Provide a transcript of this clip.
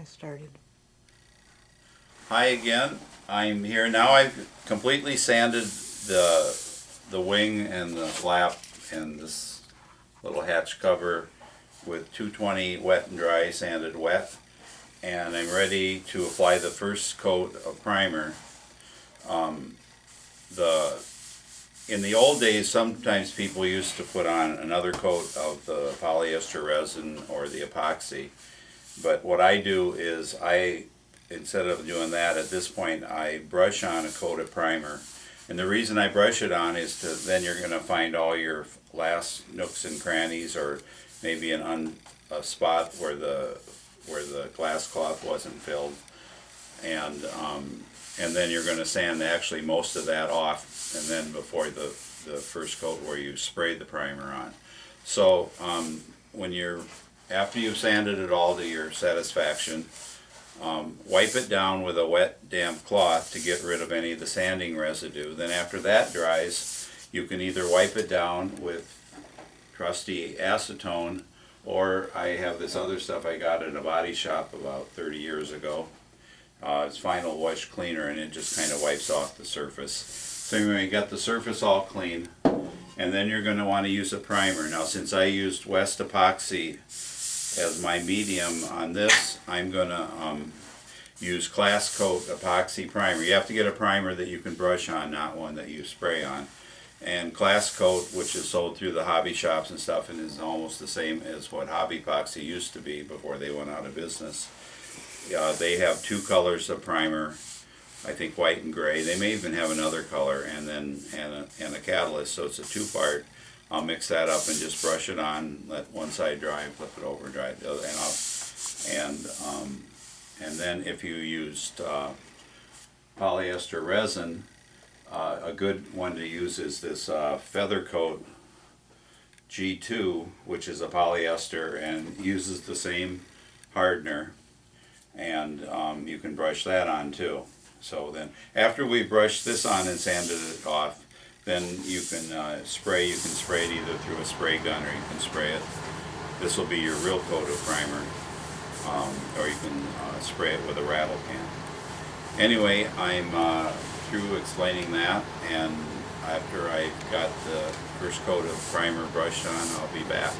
I started. Hi again. I'm here now. I've completely sanded the wing and the flap and this little hatch cover with 220 wet and dry, sanded wet, and I'm ready to apply the first coat of primer. In the old days, sometimes people used to put on another coat of the polyester resin or the epoxy, but what I do is instead of doing that, at this point I brush on a coat of primer. And the reason I brush it on is then you're going to find all your last nooks and crannies, or maybe a spot where the glass cloth wasn't filled, and then you're going to sand actually most of that off, and then before the first coat where you spray the primer on. So after you've sanded it all to your satisfaction, wipe it down with a wet, damp cloth to get rid of any of the sanding residue. Then after that dries, you can either wipe it down with trusty acetone, or I have this other stuff I got at a body shop about 30 years ago. It's Final Wash Cleaner, and it just kind of wipes off the surface. So you're going to get the surface all clean, and then you're going to want to use a primer. Now, since I used West Epoxy as my medium on this, I'm going to use Class Coat Epoxy Primer. You have to get a primer that you can brush on, not one that you spray on. And Class Coat, which is sold through the hobby shops and stuff, and is almost the same as what Hobby Epoxy used to be before they went out of business. They have two colors of primer, I think white and gray. They may even have another color, and a catalyst, so it's a two-part. I'll mix that up and just brush it on, let one side dry, and flip it over, dry the other end off. And then if you used polyester resin, a good one to use is this Feather Coat G2, which is a polyester and uses the same hardener, and you can brush that on too. So then after we brush this on and sanded it off, then you can spray. You can spray it either through a spray gun, or you can spray it. This will be your real coat of primer, or you can spray it with a rattle can. Anyway, I'm through explaining that, and after I got the first coat of primer brushed on, I'll be back.